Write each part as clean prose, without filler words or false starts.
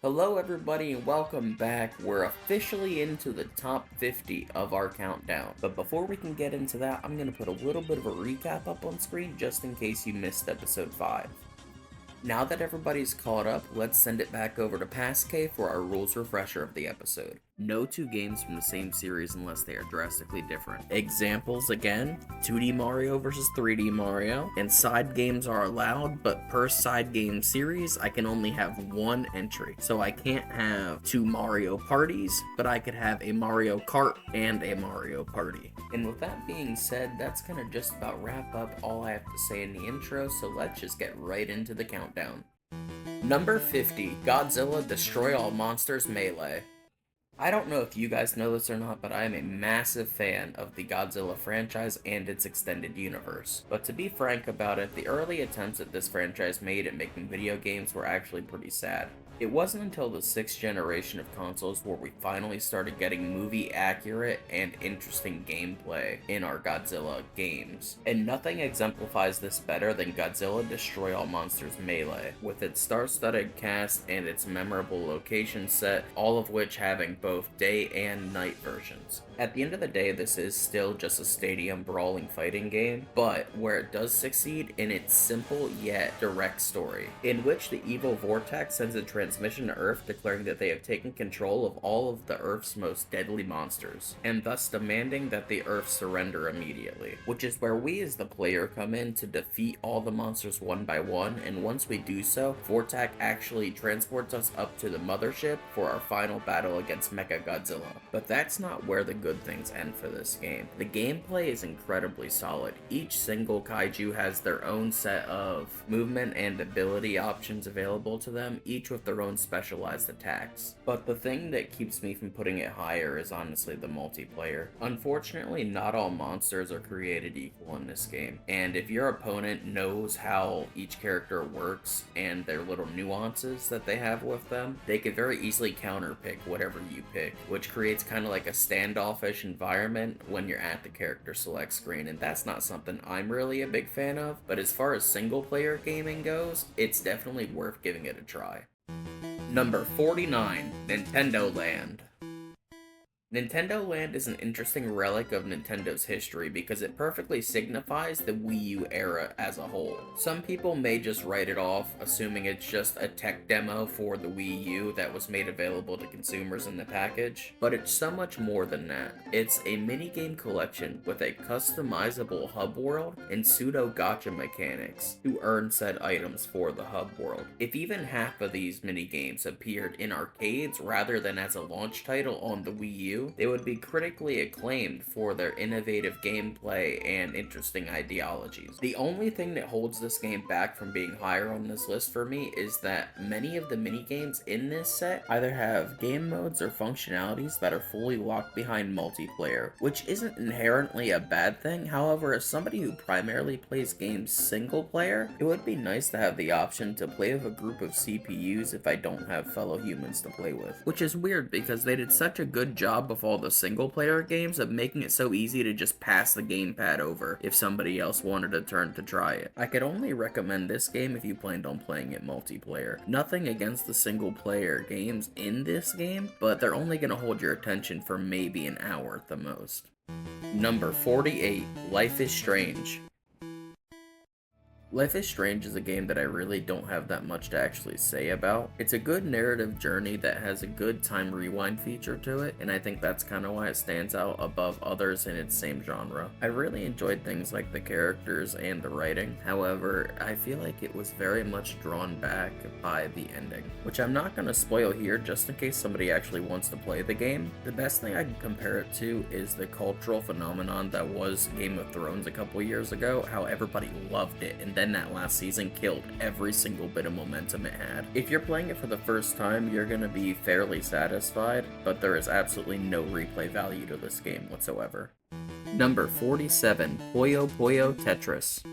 Hello everybody and welcome back. We're officially into the top 50 of our countdown. But before we can get into that, I'm going to put a little bit of a recap up on screen just in case you missed episode 5. Now that everybody's caught up, let's send it back over to Passkey for our rules refresher of the episode. No two games from the same series unless they are drastically different. Examples again, 2D Mario versus 3D Mario, and side games are allowed, but per side game series, I can only have one entry. So I can't have two Mario parties, but I could have a Mario Kart and a Mario Party. And with that being said, that's gonna just about wrap up all I have to say in the intro, so let's just get right into the countdown. Number 50, Godzilla Destroy All Monsters Melee. I don't know if you guys know this or not, but I am a massive fan of the Godzilla franchise and its extended universe. But to be frank about it, the early attempts that this franchise made at making video games were actually pretty sad. It wasn't until the 6th generation of consoles where we finally started getting movie-accurate and interesting gameplay in our Godzilla games. And nothing exemplifies this better than Godzilla Destroy All Monsters Melee, with its star-studded cast and its memorable location set, all of which having both day and night versions. At the end of the day, this is still just a stadium brawling fighting game, but where it does succeed in its simple yet direct story, in which the evil Vortex sends a transmission to Earth declaring that they have taken control of all of the Earth's most deadly monsters, and thus demanding that the Earth surrender immediately, which is where we as the player come in to defeat all the monsters one by one, and once we do so, Vortex actually transports us up to the mothership for our final battle against Mechagodzilla. But that's not where the good things end for this game. The gameplay is incredibly solid. Each single kaiju has their own set of movement and ability options available to them, each with their own specialized attacks. But the thing that keeps me from putting it higher is honestly the multiplayer. Unfortunately, not all monsters are created equal in this game, and if your opponent knows how each character works and their little nuances that they have with them, they could very easily counterpick whatever you pick, which creates kind of like a standoffish environment when you're at the character select screen, and that's not something I'm really a big fan of. But as far as single player gaming goes, it's definitely worth giving it a try. Number 49, Nintendo Land. Nintendo Land is an interesting relic of Nintendo's history because it perfectly signifies the Wii U era as a whole. Some people may just write it off, assuming it's just a tech demo for the Wii U that was made available to consumers in the package, but it's so much more than that. It's a minigame collection with a customizable hub world and pseudo gacha mechanics to earn said items for the hub world. If even half of these minigames appeared in arcades rather than as a launch title on the Wii U, they would be critically acclaimed for their innovative gameplay and interesting ideologies. The only thing that holds this game back from being higher on this list for me is that many of the minigames in this set either have game modes or functionalities that are fully locked behind multiplayer, which isn't inherently a bad thing. However, as somebody who primarily plays games single player, it would be nice to have the option to play with a group of CPUs if I don't have fellow humans to play with. Which is weird because they did such a good job of all the single player games of making it so easy to just pass the gamepad over if somebody else wanted a turn to try it. I could only recommend this game if you planned on playing it multiplayer. Nothing against the single player games in this game, but they're only going to hold your attention for maybe an hour at the most. Number 48, Life is Strange. Life is Strange is a game that I really don't have that much to actually say about. It's a good narrative journey that has a good time rewind feature to it, and I think that's kind of why it stands out above others in its same genre. I really enjoyed things like the characters and the writing. However, I feel like it was very much drawn back by the ending, which I'm not going to spoil here just in case somebody actually wants to play the game. The best thing I can compare it to is the cultural phenomenon that was Game of Thrones a couple years ago, how everybody loved it, and then that last season killed every single bit of momentum it had. If you're playing it for the first time, you're gonna be fairly satisfied, but there is absolutely no replay value to this game whatsoever. Number 47, Puyo Puyo Tetris.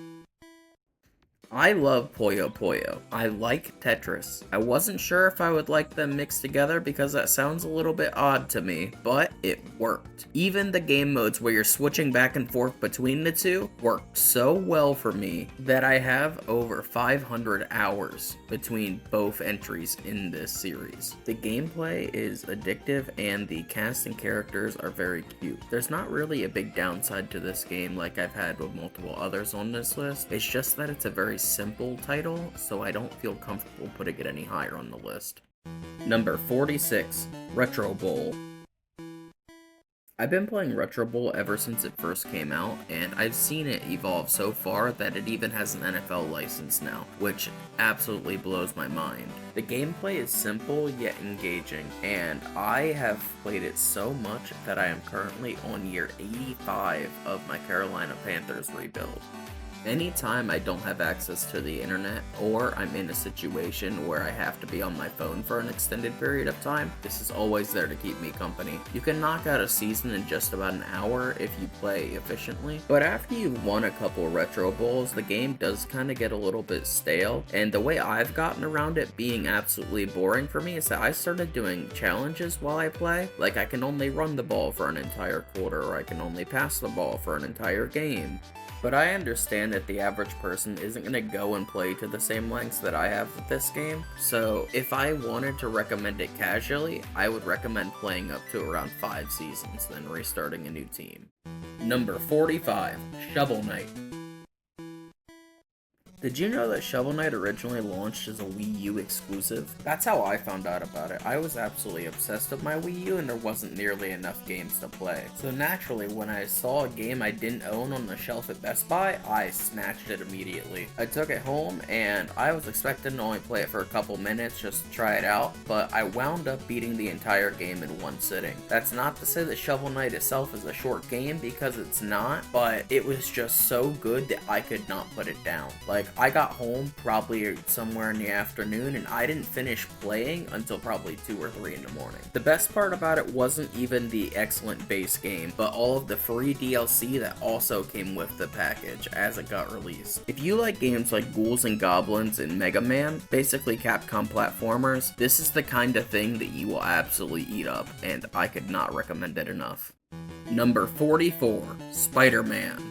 I love Puyo Puyo. I like Tetris. I wasn't sure if I would like them mixed together because that sounds a little bit odd to me, but it worked. Even the game modes where you're switching back and forth between the two worked so well for me that I have over 500 hours between both entries in this series. The gameplay is addictive and the cast and characters are very cute. There's not really a big downside to this game like I've had with multiple others on this list. It's just that it's a very simple title, so I don't feel comfortable putting it any higher on the list. Number 46, Retro Bowl. I've been playing Retro Bowl ever since it first came out, and I've seen it evolve so far that it even has an NFL license now, which absolutely blows my mind. The gameplay is simple yet engaging, and I have played it so much that I am currently on year 85 of my Carolina Panthers rebuild. Anytime I don't have access to the internet, or I'm in a situation where I have to be on my phone for an extended period of time, this is always there to keep me company. You can knock out a season in just about an hour if you play efficiently, but after you've won a couple Retro Bowls, the game does kind of get a little bit stale, and the way I've gotten around it being absolutely boring for me is that I started doing challenges while I play, like I can only run the ball for an entire quarter, or I can only pass the ball for an entire game. But I understand that the average person isn't going to go and play to the same lengths that I have with this game, so if I wanted to recommend it casually, I would recommend playing up to around 5 seasons, then restarting a new team. Number 45, Shovel Knight. Did you know that Shovel Knight originally launched as a Wii U exclusive? That's how I found out about it. I was absolutely obsessed with my Wii U and there wasn't nearly enough games to play. So naturally, when I saw a game I didn't own on the shelf at Best Buy, I snatched it immediately. I took it home and I was expecting to only play it for a couple minutes just to try it out, but I wound up beating the entire game in one sitting. That's not to say that Shovel Knight itself is a short game, because it's not, but it was just so good that I could not put it down. Like, I got home probably somewhere in the afternoon and I didn't finish playing until probably 2 or 3 in the morning. The best part about it wasn't even the excellent base game, but all of the free DLC that also came with the package as it got released. If you like games like Ghouls and Goblins and Mega Man, basically Capcom platformers, this is the kind of thing that you will absolutely eat up, and I could not recommend it enough. Number 44, Spider-Man.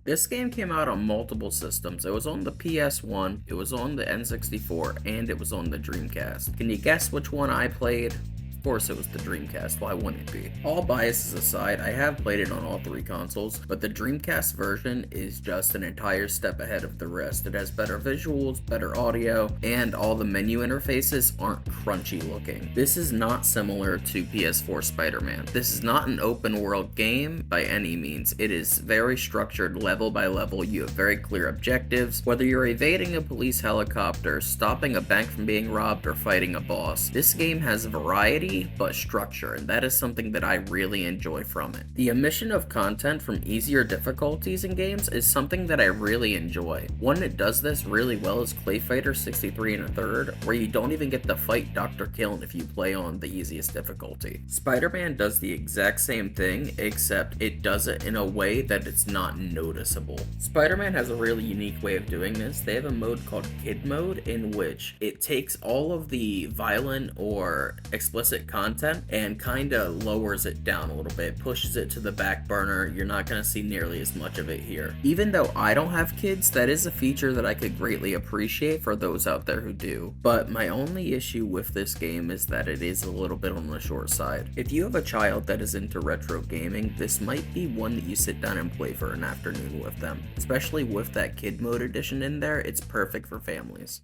This game came out on multiple systems. It was on the PS1, it was on the N64, and it was on the Dreamcast. Can you guess which one I played? Of course it was the Dreamcast, why wouldn't it be? All biases aside, I have played it on all 3 consoles, but the Dreamcast version is just an entire step ahead of the rest. It has better visuals, better audio, and all the menu interfaces aren't crunchy looking. This is not similar to PS4 Spider-Man. This is not an open world game by any means. It is very structured level by level. You have very clear objectives. Whether you're evading a police helicopter, stopping a bank from being robbed, or fighting a boss, this game has variety but structure, and that is something that I really enjoy from it. The omission of content from easier difficulties in games is something that I really enjoy. One that does this really well is Clay Fighter 63 1/3, where you don't even get to fight Dr. Kiln if you play on the easiest difficulty. Spider-Man does the exact same thing, except it does it in a way that it's not noticeable. Spider-Man has a really unique way of doing this. They have a mode called Kid Mode, in which it takes all of the violent or explicit content and kinda lowers it down a little bit, pushes it to the back burner. You're not gonna see nearly as much of it here. Even though I don't have kids, that is a feature that I could greatly appreciate for those out there who do. But my only issue with this game is that it is a little bit on the short side. If you have a child that is into retro gaming, this might be one that you sit down and play for an afternoon with them. Especially with that Kid Mode edition in there, it's perfect for families.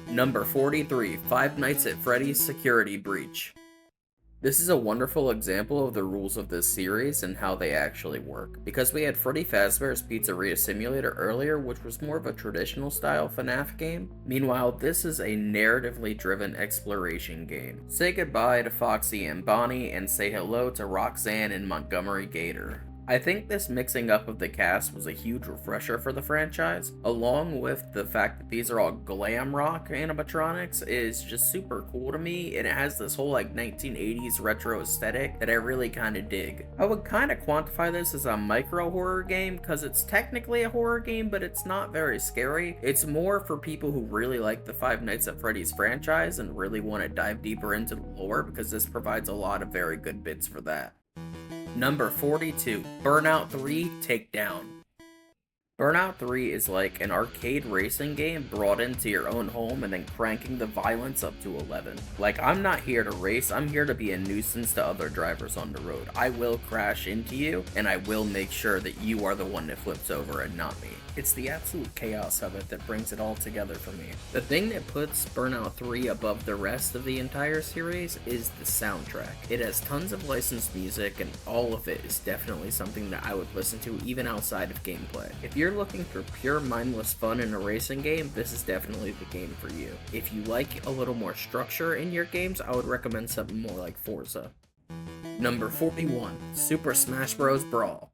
Number 43, Five Nights at Freddy's Security Breach. This is a wonderful example of the rules of this series and how they actually work. Because we had Freddy Fazbear's Pizzeria Simulator earlier, which was more of a traditional style FNAF game. Meanwhile, this is a narratively driven exploration game. Say goodbye to Foxy and Bonnie and say hello to Roxanne and Montgomery Gator. I think this mixing up of the cast was a huge refresher for the franchise, along with the fact that these are all glam rock animatronics is just super cool to me, and it has this whole like 1980s retro aesthetic that I really kind of dig. I would kind of quantify this as a micro horror game because it's technically a horror game, but it's not very scary. It's more for people who really like the Five Nights at Freddy's franchise and really want to dive deeper into the lore, because this provides a lot of very good bits for that. Number 42, Burnout 3 Takedown. Burnout 3 is like an arcade racing game brought into your own home and then cranking the violence up to 11. Like, I'm not here to race, I'm here to be a nuisance to other drivers on the road. I will crash into you, and I will make sure that you are the one that flips over and not me. It's the absolute chaos of it that brings it all together for me. The thing that puts Burnout 3 above the rest of the entire series is the soundtrack. It has tons of licensed music, and all of it is definitely something that I would listen to even outside of gameplay. If you're looking for pure mindless fun in a racing game, this is definitely the game for you. If you like a little more structure in your games, I would recommend something more like Forza. Number 41, Super Smash Bros. Brawl.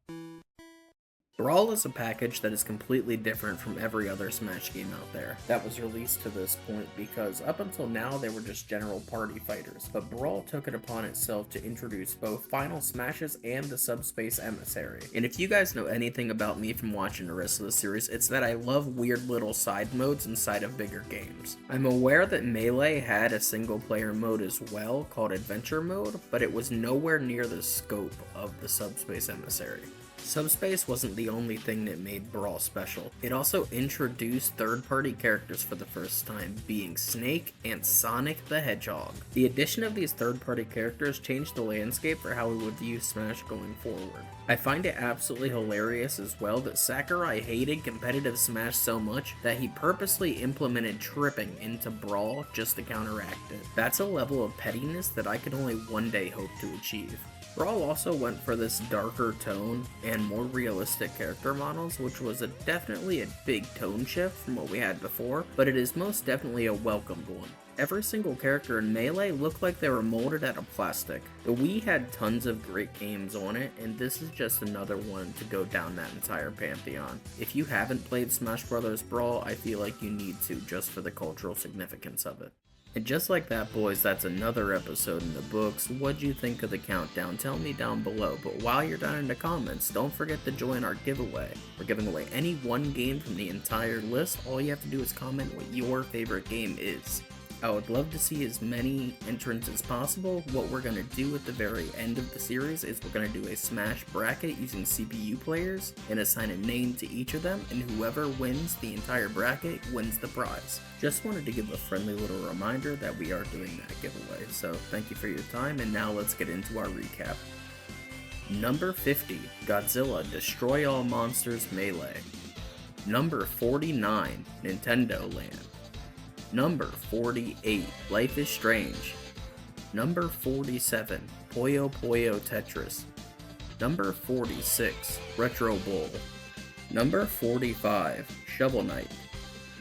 Brawl is a package that is completely different from every other Smash game out there that was released to this point, because up until now they were just general party fighters, but Brawl took it upon itself to introduce both Final Smashes and the Subspace Emissary. And if you guys know anything about me from watching the rest of the series, it's that I love weird little side modes inside of bigger games. I'm aware that Melee had a single player mode as well called Adventure Mode, but it was nowhere near the scope of the Subspace Emissary. Subspace wasn't the only thing that made Brawl special. It also introduced third-party characters for the first time, being Snake and Sonic the Hedgehog. The addition of these third-party characters changed the landscape for how we would view Smash going forward. I find it absolutely hilarious as well that Sakurai hated competitive Smash so much that he purposely implemented tripping into Brawl just to counteract it. That's a level of pettiness that I could only one day hope to achieve. Brawl also went for this darker tone and more realistic character models, which was definitely a big tone shift from what we had before, but it is most definitely a welcomed one. Every single character in Melee looked like they were molded out of plastic. The Wii had tons of great games on it, and this is just another one to go down that entire pantheon. If you haven't played Smash Bros. Brawl, I feel like you need to, just for the cultural significance of it. And just like that, boys, that's another episode in the books. What'd you think of the countdown? Tell me down below. But while you're down in the comments, don't forget to join our giveaway. We're giving away any one game from the entire list. All you have to do is comment what your favorite game is. I would love to see as many entrants as possible. What we're going to do at the very end of the series is we're going to do a Smash bracket using CPU players and assign a name to each of them, and whoever wins the entire bracket wins the prize. Just wanted to give a friendly little reminder that we are doing that giveaway, so thank you for your time, and now let's get into our recap. Number 50, Godzilla Destroy All Monsters Melee. Number 49, Nintendo Land. Number 48, Life is Strange. Number 47, Puyo Puyo Tetris. Number 46, Retro Bowl. Number 45, Shovel Knight.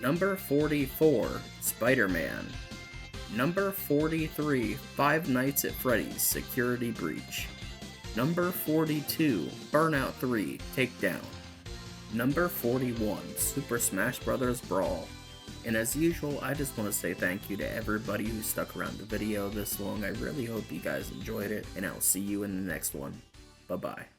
Number 44, Spider-Man. Number 43, Five Nights at Freddy's Security Breach. Number 42, Burnout 3 Takedown. Number 41, Super Smash Bros. Brawl. And as usual, I just want to say thank you to everybody who stuck around the video this long. I really hope you guys enjoyed it, and I'll see you in the next one. Bye-bye.